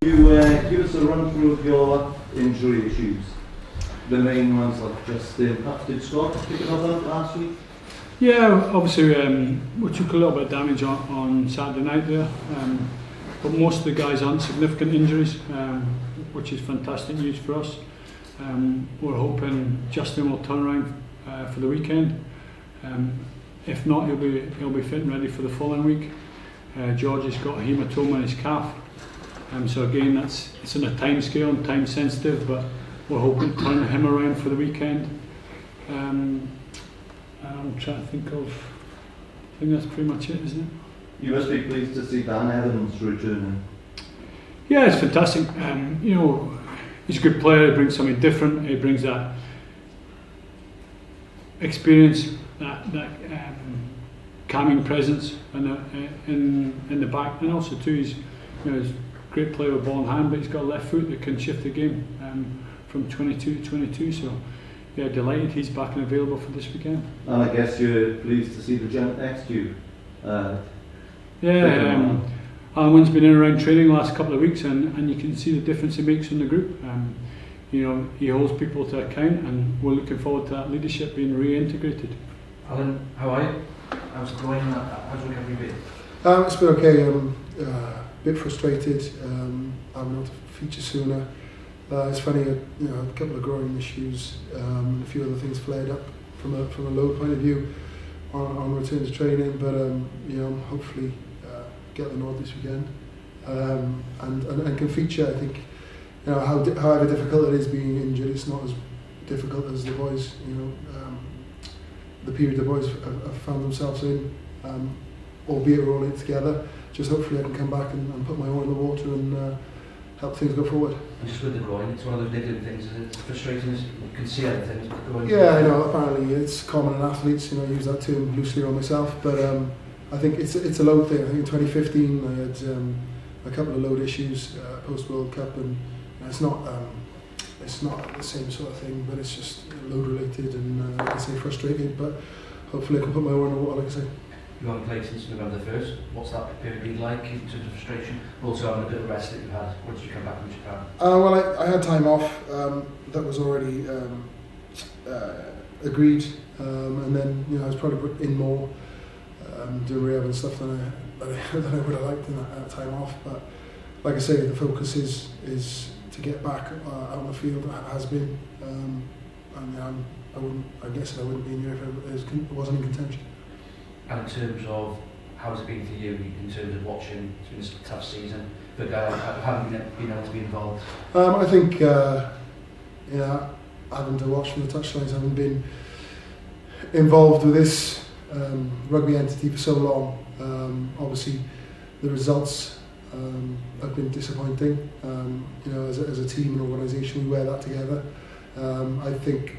you give us a run through of your injury issues? The main ones, like Justin, perhaps did Scott pick it up last week? Yeah, obviously we took a little bit of damage on Saturday night there, but most of the guys aren't significant injuries, which is fantastic news for us. We're hoping Justin will turn around for the weekend. If not, he'll be fit and ready for the following week. George has got a hematoma in his calf, so again it's in a time scale and time sensitive, but we're hoping to turn him around for the weekend. I'm trying to think of, I think that's pretty much it, isn't it? You must be pleased to see Dan Evans returning. Yeah, it's fantastic. You know, he's a good player. He brings something different. He brings that experience, that calming presence, in the back, and also too he's a great player with ball in hand, but he's got a left foot that can shift the game from 22 to 22. So yeah, delighted he's back and available for this weekend. And I guess you're pleased to see the gent next to you. Alun Wyn's been in and around training the last couple of weeks, and you can see the difference he makes in the group. You know, he holds people to account, and we're looking forward to that leadership being reintegrated. Alan, how are you? How's it going? How's the recovery been? It's been okay. A bit frustrated. I'm not to feature sooner. It's funny, a couple of growing issues, a few other things flared up from a load point of view on return to training, but hopefully get the nod this weekend and can feature. I think however difficult it is being injured, it's not as difficult as the boys. The period the boys have found themselves in, albeit we're all in it together. Just hopefully I can come back and put my oar in the water and help things go forward. And just with the groin, it's one of those niggling things, isn't it? It's frustrating, you can see everything. Yeah, I know, apparently it's common in athletes, I use that term loosely on myself, but I think it's a load thing. I think in 2015 I had a couple of load issues post World Cup, and it's not the same sort of thing, but it's just load related, and like I say, frustrated, but hopefully I can put my oar in the water, like I say. You haven't played since November the 1st. What's that period been like in terms of frustration? Also having a bit of rest that you had. When did you come back from Japan? Well, I had time off that was already agreed, and then I was probably put in more doing rehab and stuff than I would have liked in that time off. But like I say, the focus is to get back out on the field. It has been, and I guess I wouldn't be in here if it wasn't in contention. And in terms of how has it been for you in terms of watching? It's been a tough season, but haven't been able to be involved. I think having to watch from the touchlines, having been involved with this rugby entity for so long, obviously the results have been disappointing. As a team and organisation, we wear that together. I think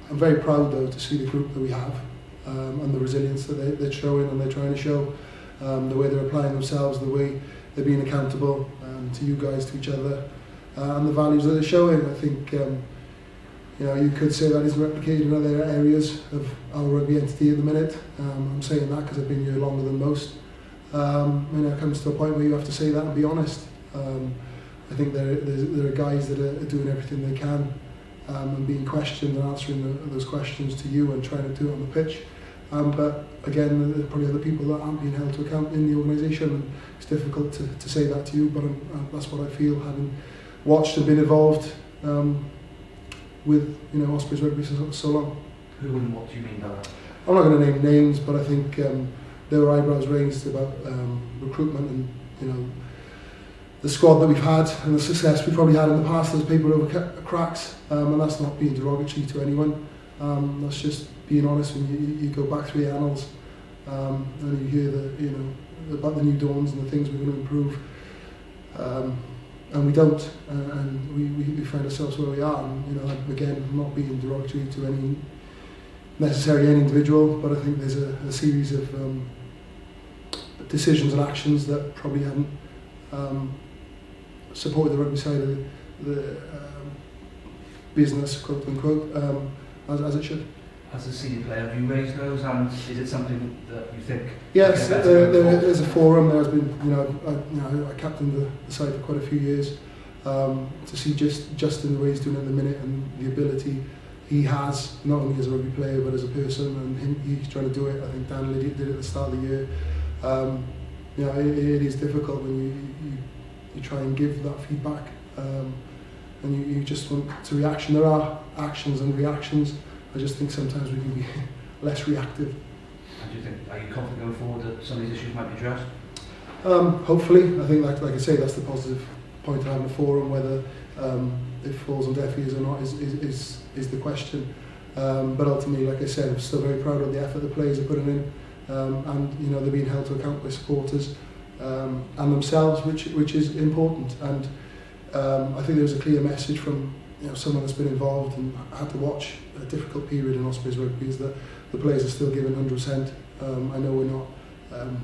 I'm very proud though to see the group that we have. And the resilience that they're showing and they're trying to show, the way they're applying themselves, the way they're being accountable to you guys, to each other, and the values that they're showing. I think you could say that isn't replicated in other areas of our rugby entity at the minute. I'm saying that because I've been here longer than most. It comes to a point where you have to say that and be honest. I think there are guys that are doing everything they can and being questioned and answering those questions to you and trying to do it on the pitch. But again, there are probably other people that aren't being held to account in the organisation, and it's difficult to say that to you, but that's what I feel, having watched and been involved with Ospreys rugby so long. Who and what do you mean by that? I'm not going to name names, but I think there were eyebrows raised about recruitment and the squad that we've had and the success we've probably had in the past. There's paper over cracks, and that's not being derogatory to anyone. That's just being honest. When you go back through the annals and you hear about the new dawns and the things we're going to improve, and we don't, and we find ourselves where we are. And again, not being derogatory to any necessarily any individual, but I think there's a series of decisions and actions that probably haven't supported the rugby side of the business, quote unquote, as it should. As a senior player, have you raised those, and is it something that you think? Yes, there's a forum. There's been, I captained the side for quite a few years, to see Justin the way he's doing it at the minute and the ability he has, not only as a rugby player but as a person, and he's trying to do it. I think Dan Liddy did it at the start of the year. You know, it is difficult when you try and give that feedback, and you just want to reaction. There are actions and reactions. I just think sometimes we can be less reactive. And do you think, are you confident going forward that some of these issues might be addressed? Hopefully. I think, like I say, that's the positive point of having a forum. Whether it falls on deaf ears or not is the question. But ultimately, like I said, I'm still very proud of the effort the players are putting in, and you know, they're being held to account by supporters and themselves, which is important. And I think there was a clear message from, you know, someone that's been involved and had to watch a difficult period in Ospreys rugby, is that the players are still giving 100%. I know we're not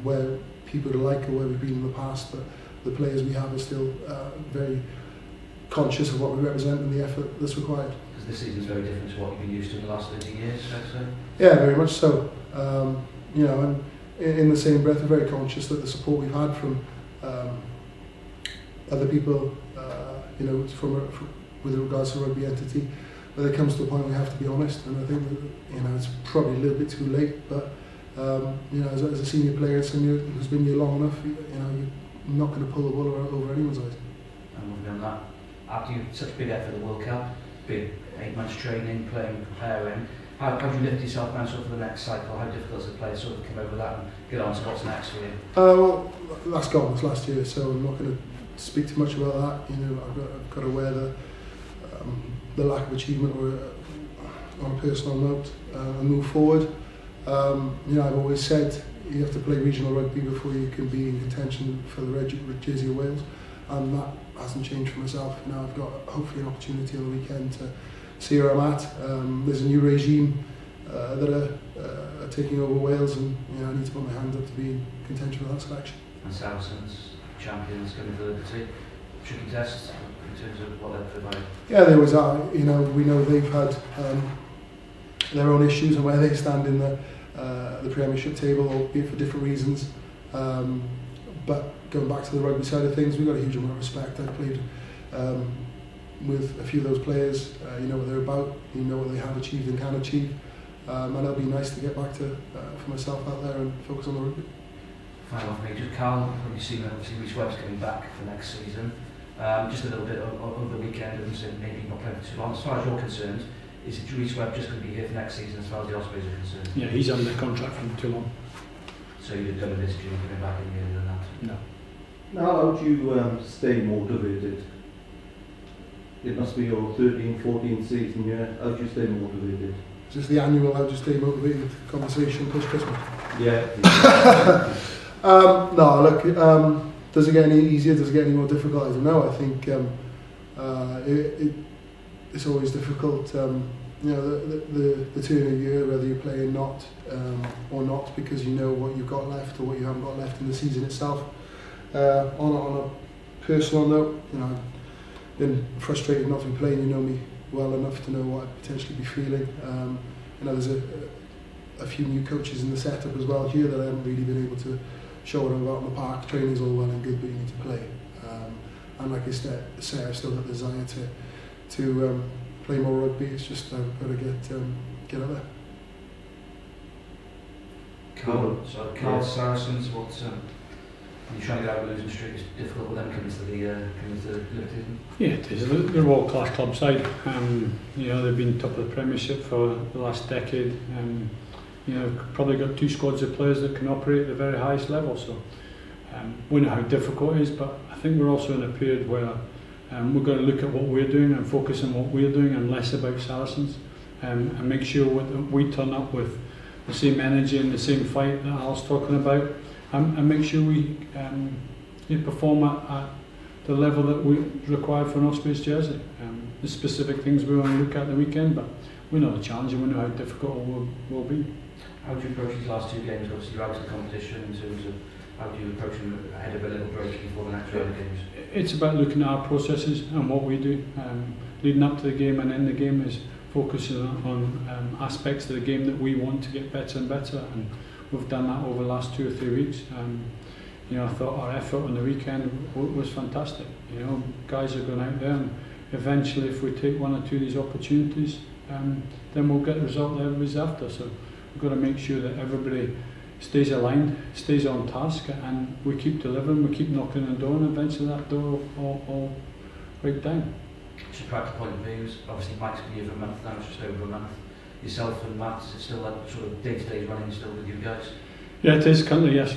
where people would like or where we've been in the past, but the players we have are still very conscious of what we represent and the effort that's required. Because this season's very different to what you've been used to in the last 30 years, I'd say. Yeah, very much so. You know, and in the same breath, we're very conscious that the support we've had from other people, you know, with regards to rugby entity, but it comes to a point where we have to be honest, and I think that, you know, it's probably a little bit too late, but you know, as a senior player who's been here long enough, you know, you're not going to pull the wool over anyone's eyes. And moving on that, after you such a big effort at the World Cup, big 8 months training, playing, preparing, how do you lift yourself now sort of for the next cycle? How difficult is it to play sort of come over that and get on to what's next for you? Well, that's gone, this last year, so I'm not going to speak too much about that. You know, I've got to wear the lack of achievement on a personal note and move forward. You know, I've always said you have to play regional rugby before you can be in contention for the red jersey of Wales, and that hasn't changed for myself. Now I've got hopefully an opportunity on the weekend to see where I'm at. There's a new regime that are taking over Wales, and you know, I need to put my hand up to be in contention with that selection. And Saracens, champions, coming for Liberty, tricky tests in terms of what they're providing. Yeah, they always are. You know, we know they've had their own issues and where they stand in the Premiership table, albeit for different reasons. But going back to the rugby side of things, we've got a huge amount of respect. I've played with a few of those players. You know what they're about, you know what they have achieved and can achieve. And it'll be nice to get back to, for myself out there and focus on the rugby. Final for me, just Carl, when you see Rhys Webb's coming back for next season, just a little bit over the weekend and maybe not playing for too long. As far as you're concerned, is Rhys Webb just going to be here for next season as far as the Ospreys are concerned? Yeah, he's under contract for too long. So you'd have done a visit coming back any earlier than that? No. Now, how do you stay motivated? It must be your 13-14 season, yeah? How do you stay motivated? Is this the annual how do you stay motivated conversation post-Christmas? Yeah. No, look, does it get any easier, does it get any more difficult? I don't know. I think it's always difficult, you know, the turn of the year, whether you're playing not or not, because you know what you've got left or what you haven't got left in the season itself. On a personal note, you know, I've been frustrated not to be playing. You know me well enough to know what I'd potentially be feeling. You know, there's a few new coaches in the setup as well here that I haven't really been able to show what I'm about in the park. Training's all well and good, but you need to play. And like I said, I've still got the desire to play more rugby. It's just I've got to get out there. Carl, Saracens, what's you're trying to get out of the losing streak? It's difficult with them coming to the Liberty. Yeah, it is. They're a world-class club side. You know, they've been top of the Premiership for the last decade. You know, probably got 2 squads of players that can operate at the very highest level. So we know how difficult it is, but I think we're also in a period where we're going to look at what we're doing and focus on what we're doing and less about Saracens, and make sure we turn up with the same energy and the same fight that Al's talking about, and make sure we perform at the level that we require for an Ospreys jersey. The specific things we want to look at the weekend, but we know the challenge and we know how difficult it will be. How do you approach these last 2 games? Obviously you're out of the competition in terms of how do you approach them ahead of a little break before the next round of games? It's about looking at our processes and what we do. Leading up to the game and in the game is focusing on aspects of the game that we want to get better and better, and we've done that over the last 2 or 3 weeks. you know, I thought our effort on the weekend was fantastic. You know, guys are going out there, and eventually, if we take one or two of these opportunities, then we'll get the result that everybody's after. So we've got to make sure that everybody stays aligned, stays on task, and we keep delivering, we keep knocking on the door, and eventually that door will break down. Just practical point of views, obviously Mike's been here for a month now, it's just over a month. Yourself and Matt, is it still that sort of day-to-day running still with you guys? Yeah, it is currently, yes.